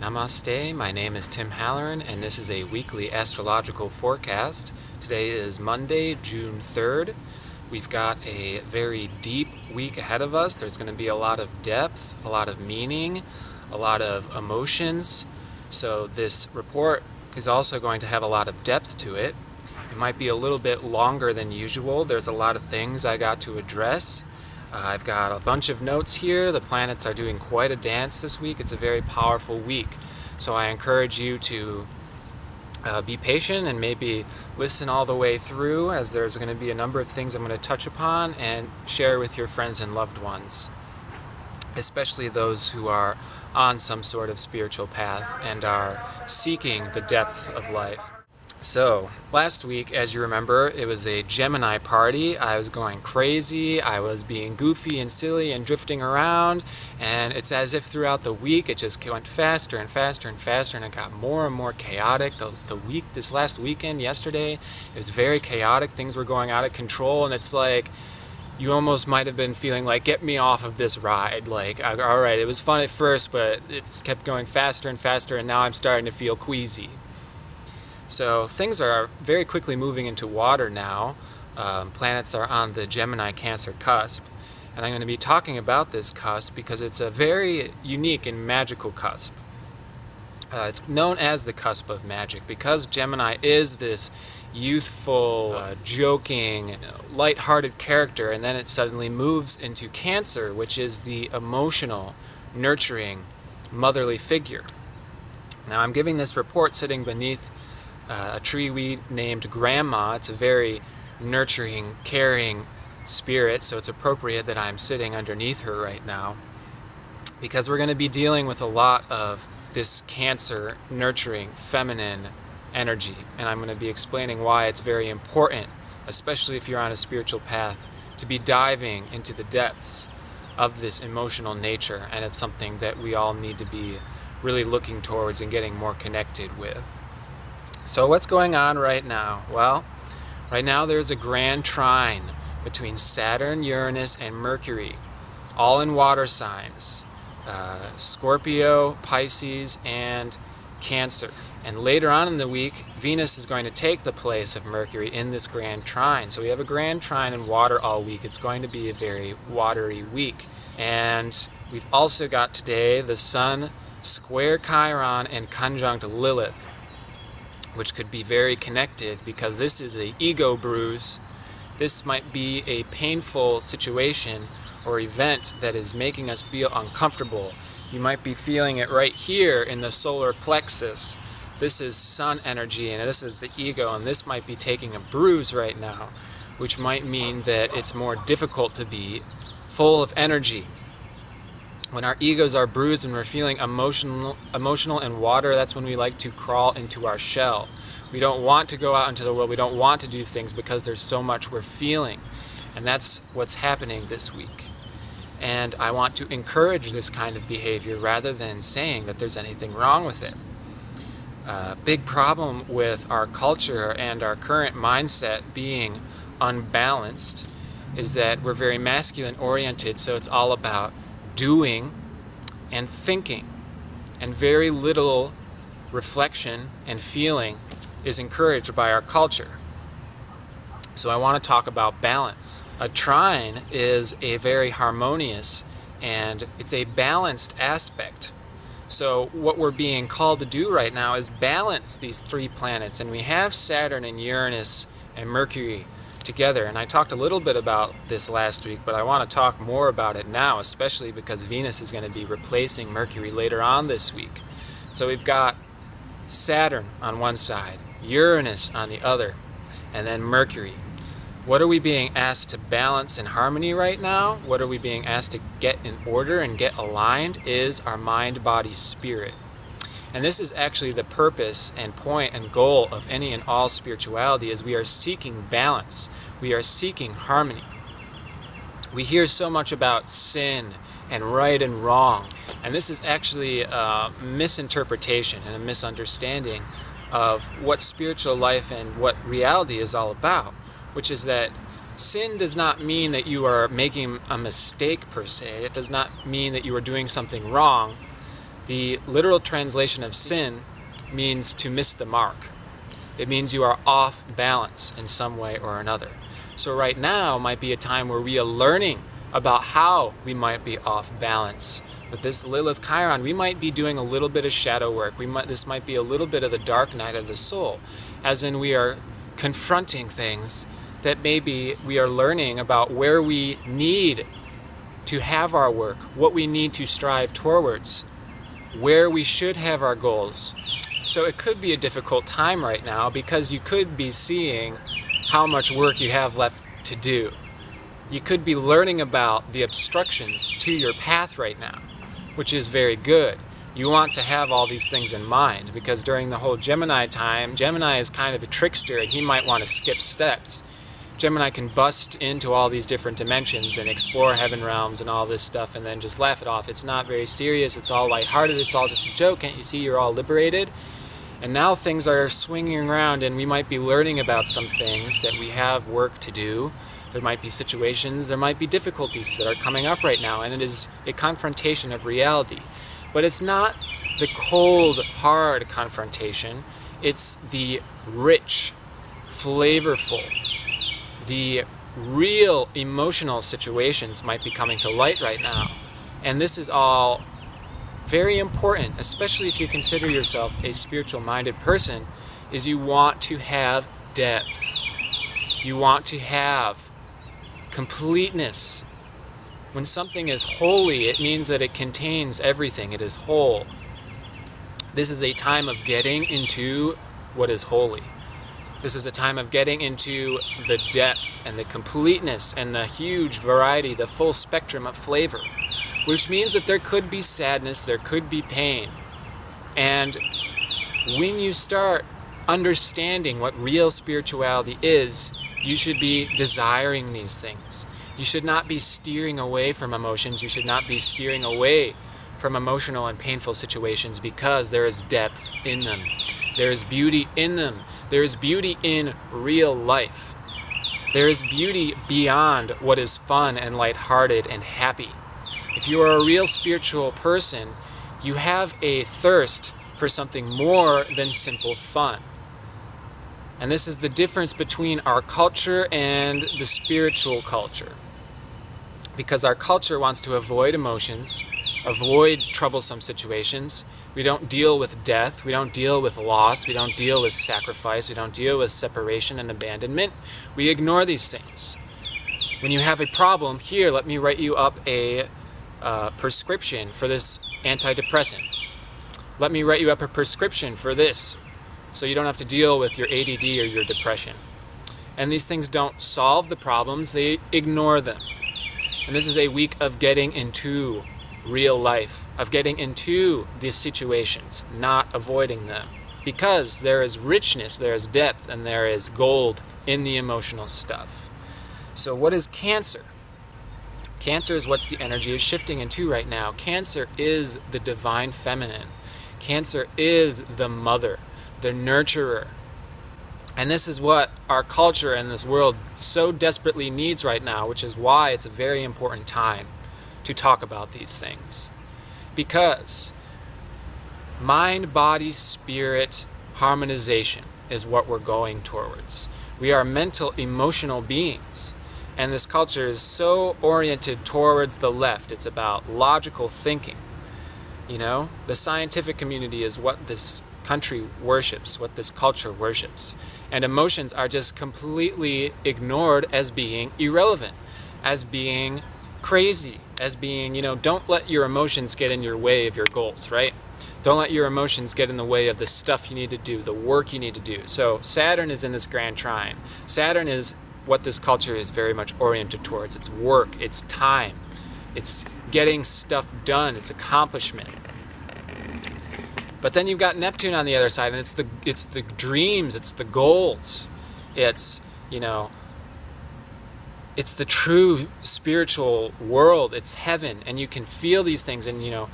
Namaste, my name is Tim Halloran, and this is a weekly astrological forecast. Today is Monday, June 3rd. We've got a very deep week ahead of us. There's going to be a lot of depth, a lot of meaning, a lot of emotions. So this report is also going to have a lot of depth to it. It might be a little bit longer than usual. There's a lot of things I got to address. I've got a bunch of notes here. The planets are doing quite a dance this week. It's a very powerful week. So I encourage you to be patient and maybe listen all the way through, as there's going to be a number of things I'm going to touch upon and share with your friends and loved ones, especially those who are on some sort of spiritual path and are seeking the depths of life. So, last week, as you remember, it was a Gemini party. I was going crazy, I was being goofy and silly and drifting around, and it's as if throughout the week it just went faster and faster and faster, and it got more and more chaotic. This last weekend, yesterday, it was very chaotic. Things were going out of control, and it's like, you almost might have been feeling like, get me off of this ride. Like, all right, it was fun at first, but it's kept going faster and faster, and now I'm starting to feel queasy. So things are very quickly moving into water now. Planets are on the Gemini-Cancer cusp, and I'm going to be talking about this cusp because it's a very unique and magical cusp. It's known as the cusp of magic because Gemini is this youthful, joking, light-hearted character, and then it suddenly moves into Cancer, which is the emotional, nurturing, motherly figure. Now I'm giving this report sitting beneath a tree we named Grandma. It's a very nurturing, caring spirit, so it's appropriate that I'm sitting underneath her right now, because we're going to be dealing with a lot of this Cancer, nurturing, feminine energy, and I'm going to be explaining why it's very important, especially if you're on a spiritual path, to be diving into the depths of this emotional nature, and it's something that we all need to be really looking towards and getting more connected with. So what's going on right now? Well, right now there's a grand trine between Saturn, Uranus, and Mercury, all in water signs, Scorpio, Pisces, and Cancer. And later on in the week, Venus is going to take the place of Mercury in this grand trine. So we have a grand trine in water all week. It's going to be a very watery week. And we've also got today the Sun square Chiron and conjunct Lilith, which could be very connected because this is an ego bruise. This might be a painful situation or event that is making us feel uncomfortable. You might be feeling it right here in the solar plexus. This is sun energy, and this is the ego, and this might be taking a bruise right now, which might mean that it's more difficult to be full of energy. When our egos are bruised and we're feeling emotional in water, that's when we like to crawl into our shell. We don't want to go out into the world. We don't want to do things because there's so much we're feeling. And that's what's happening this week. And I want to encourage this kind of behavior rather than saying that there's anything wrong with it. Big problem with our culture and our current mindset being unbalanced is that we're very masculine oriented, so it's all about doing and thinking, and very little reflection and feeling is encouraged by our culture. So I want to talk about balance. A trine is a very harmonious and it's a balanced aspect. So what we're being called to do right now is balance these three planets, and we have Saturn and Uranus and Mercury together, and I talked a little bit about this last week, but I want to talk more about it now, especially because Venus is going to be replacing Mercury later on this week. So we've got Saturn on one side, Uranus on the other, and then Mercury. What are we being asked to balance in harmony right now? What are we being asked to get in order and get aligned is our mind, body, spirit. And this is actually the purpose and point and goal of any and all spirituality, is we are seeking balance. We are seeking harmony. We hear so much about sin and right and wrong, and this is actually a misinterpretation and a misunderstanding of what spiritual life and what reality is all about, which is that sin does not mean that you are making a mistake per se. It does not mean that you are doing something wrong. The literal translation of sin means to miss the mark. It means you are off balance in some way or another. So right now might be a time where we are learning about how we might be off balance. With this Lilith Chiron, we might be doing a little bit of shadow work. This might be a little bit of the dark night of the soul, as in we are confronting things that maybe we are learning about where we need to have our work, what we need to strive towards, where we should have our goals. So it could be a difficult time right now because you could be seeing how much work you have left to do. You could be learning about the obstructions to your path right now, which is very good. You want to have all these things in mind because during the whole Gemini time, Gemini is kind of a trickster and he might want to skip steps. Gemini can bust into all these different dimensions and explore heaven realms and all this stuff and then just laugh it off. It's not very serious, it's all lighthearted, it's all just a joke. Can't you see you're all liberated? And now things are swinging around and we might be learning about some things that we have work to do. There might be situations, there might be difficulties that are coming up right now, and it is a confrontation of reality. But it's not the cold, hard confrontation. It's the rich, flavorful, the real emotional situations might be coming to light right now. And this is all very important, especially if you consider yourself a spiritual-minded person, is you want to have depth. You want to have completeness. When something is holy, it means that it contains everything. It is whole. This is a time of getting into what is holy. This is a time of getting into the depth and the completeness and the huge variety, the full spectrum of flavor, which means that there could be sadness, there could be pain. And when you start understanding what real spirituality is, you should be desiring these things. You should not be steering away from emotions. You should not be steering away from emotional and painful situations because there is depth in them. There is beauty in them. There is beauty in real life. There is beauty beyond what is fun and lighthearted and happy. If you are a real spiritual person, you have a thirst for something more than simple fun. And this is the difference between our culture and the spiritual culture. Because our culture wants to avoid emotions, avoid troublesome situations. We don't deal with death, we don't deal with loss, we don't deal with sacrifice, we don't deal with separation and abandonment. We ignore these things. When you have a problem, here, let me write you up a prescription for this antidepressant. Let me write you up a prescription for this, so you don't have to deal with your ADD or your depression. And these things don't solve the problems, they ignore them. And this is a week of getting into real life, of getting into these situations, not avoiding them. Because there is richness, there is depth, and there is gold in the emotional stuff. So what is Cancer? Cancer is what the energy is shifting into right now. Cancer is the divine feminine. Cancer is the mother, the nurturer. And this is what our culture and this world so desperately needs right now, which is why it's a very important time to talk about these things. Because mind, body, spirit harmonization is what we're going towards. We are mental, emotional beings. And this culture is so oriented towards the left. It's about logical thinking. You know, the scientific community is what this country worships, what this culture worships. And emotions are just completely ignored as being irrelevant, as being crazy, as being, you know, don't let your emotions get in your way of your goals, right? Don't let your emotions get in the way of the stuff you need to do, the work you need to do. So Saturn is in this grand trine. Saturn is what this culture is very much oriented towards. It's work, it's time, it's getting stuff done, it's accomplishment. But then you've got Neptune on the other side, and it's the dreams, it's the goals, it's, you know, it's the true spiritual world, it's heaven, and you can feel these things, and, you know,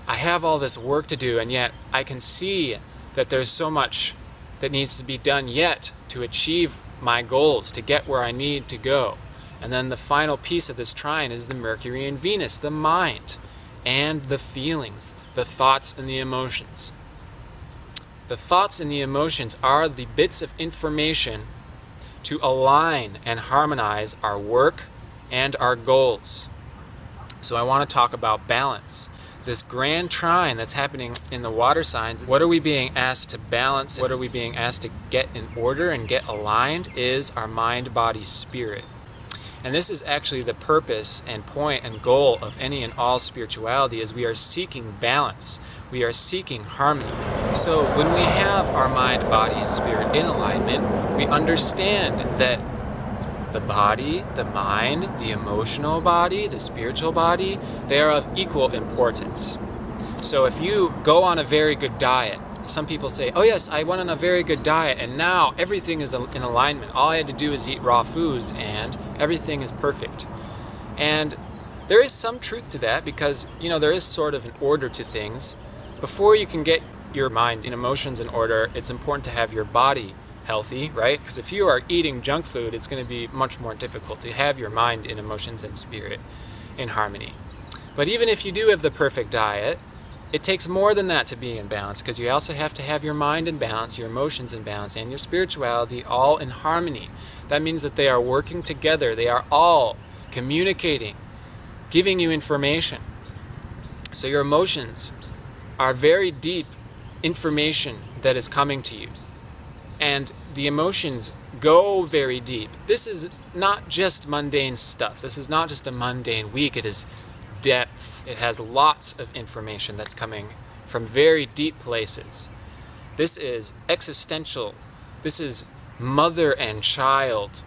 I have all this work to do, and yet I can see that there's so much that needs to be done yet to achieve my goals, to get where I need to go. And then the final piece of this trine is the Mercury and Venus, the mind and the feelings, the thoughts and the emotions. The thoughts and the emotions are the bits of information to align and harmonize our work and our goals. So I want to talk about balance. This grand trine that's happening in the water signs, what are we being asked to balance? What are we being asked to get in order and get aligned is our mind, body, spirit. And this is actually the purpose and point and goal of any and all spirituality, is we are seeking balance. We are seeking harmony. So when we have our mind, body, and spirit in alignment, we understand that the body, the mind, the emotional body, the spiritual body, they are of equal importance. So if you go on a very good diet, some people say, oh yes, I went on a very good diet and now everything is in alignment. All I had to do is eat raw foods and everything is perfect. And there is some truth to that because, there is sort of an order to things. Before you can get your mind and emotions in order, it's important to have your body healthy, right? Because if you are eating junk food, it's going to be much more difficult to have your mind and emotions and spirit in harmony. But even if you do have the perfect diet, it takes more than that to be in balance, because you also have to have your mind in balance, your emotions in balance, and your spirituality all in harmony. That means that they are working together. They are all communicating, giving you information. So your emotions are very deep information that is coming to you. And the emotions go very deep. This is not just mundane stuff. This is not just a mundane week. It is depth. It has lots of information that's coming from very deep places. This is existential. This is mother and child.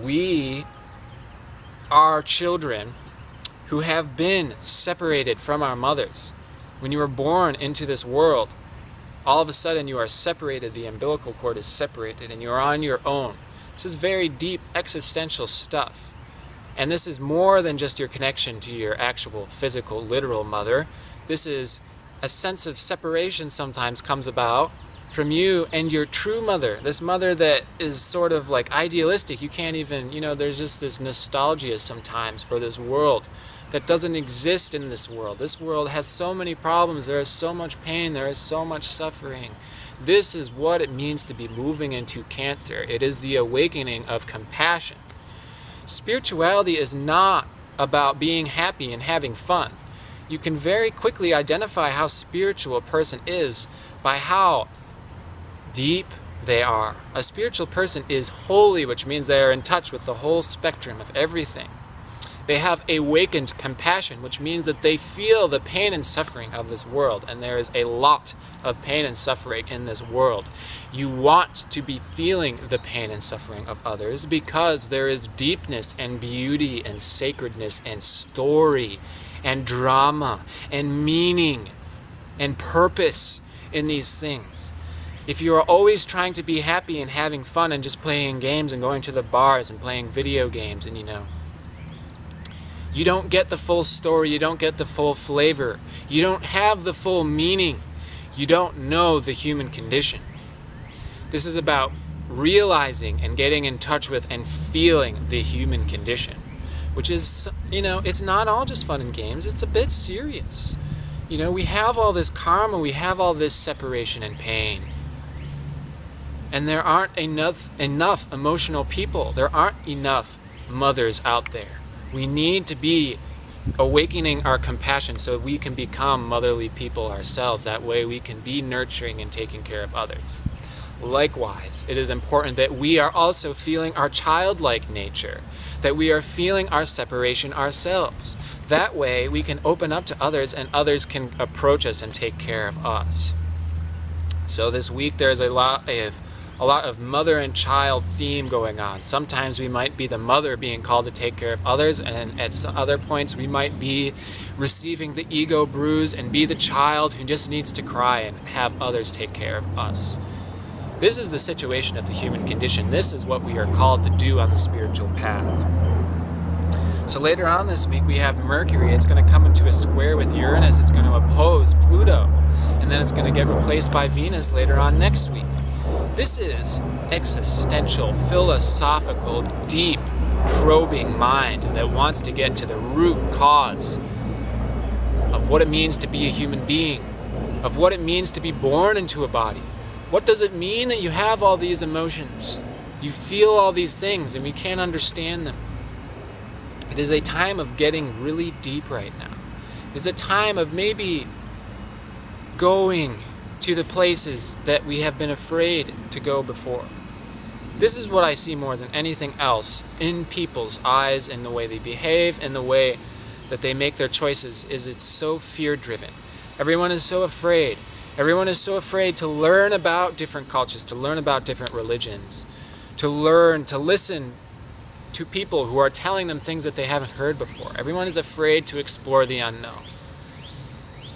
We are children who have been separated from our mothers. When you were born into this world, all of a sudden you are separated, the umbilical cord is separated, and you're on your own. This is very deep existential stuff. And this is more than just your connection to your actual physical, literal mother. This is a sense of separation sometimes comes about from you and your true mother. This mother that is sort of like idealistic. You can't even, there's just this nostalgia sometimes for this world that doesn't exist in this world. This world has so many problems. There is so much pain. There is so much suffering. This is what it means to be moving into Cancer. It is the awakening of compassion. Spirituality is not about being happy and having fun. You can very quickly identify how spiritual a person is by how deep they are. A spiritual person is holy, which means they are in touch with the whole spectrum of everything. They have awakened compassion, which means that they feel the pain and suffering of this world, and there is a lot of pain and suffering in this world. You want to be feeling the pain and suffering of others because there is deepness and beauty and sacredness and story and drama and meaning and purpose in these things. If you are always trying to be happy and having fun and just playing games and going to the bars and playing video games and you don't get the full story, you don't get the full flavor, you don't have the full meaning, you don't know the human condition. This is about realizing and getting in touch with and feeling the human condition, which is, it's not all just fun and games, it's a bit serious. We have all this karma, we have all this separation and pain. And there aren't enough emotional people, there aren't enough mothers out there. We need to be awakening our compassion so we can become motherly people ourselves. That way we can be nurturing and taking care of others. Likewise, it is important that we are also feeling our childlike nature, that we are feeling our separation ourselves. That way we can open up to others and others can approach us and take care of us. So this week there's a lot of mother and child theme going on. Sometimes we might be the mother being called to take care of others, and at some other points we might be receiving the ego bruise and be the child who just needs to cry and have others take care of us. This is the situation of the human condition. This is what we are called to do on the spiritual path. So later on this week we have Mercury. It's going to come into a square with Uranus. It's going to oppose Pluto, and then it's going to get replaced by Venus later on next week. This is existential, philosophical, deep, probing mind that wants to get to the root cause of what it means to be a human being, of what it means to be born into a body. What does it mean that you have all these emotions? You feel all these things and we can't understand them. It is a time of getting really deep right now. It's a time of maybe going to the places that we have been afraid to go before. This is what I see more than anything else in people's eyes, in the way they behave, in the way that they make their choices, is it's so fear-driven. Everyone is so afraid. Everyone is so afraid to learn about different cultures, to learn about different religions, to learn, to listen to people who are telling them things that they haven't heard before. Everyone is afraid to explore the unknown.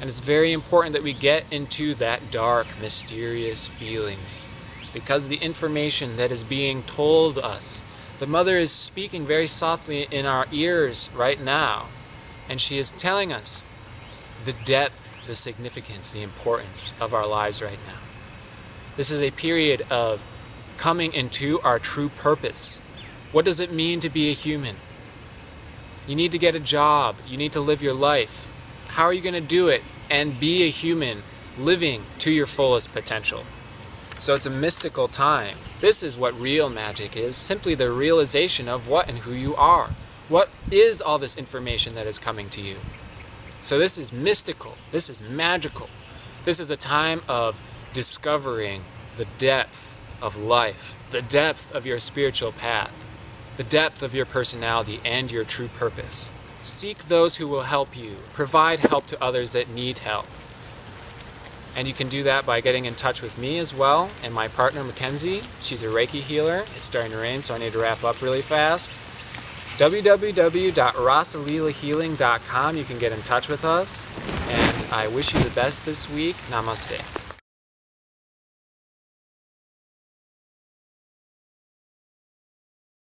And it's very important that we get into that dark, mysterious feelings, because the information that is being told us, the mother is speaking very softly in our ears right now, and she is telling us the depth, the significance, the importance of our lives right now. This is a period of coming into our true purpose. What does it mean to be a human? You need to get a job. You need to live your life. How are you going to do it and be a human living to your fullest potential? So it's a mystical time. This is what real magic is, simply the realization of what and who you are. What is all this information that is coming to you? So this is mystical. This is magical. This is a time of discovering the depth of life, the depth of your spiritual path, the depth of your personality and your true purpose. Seek those who will help you. Provide help to others that need help. And you can do that by getting in touch with me as well, and my partner Mackenzie. She's a Reiki healer. It's starting to rain, so I need to wrap up really fast. www.rosalilahealing.com. You can get in touch with us. And I wish you the best this week. Namaste.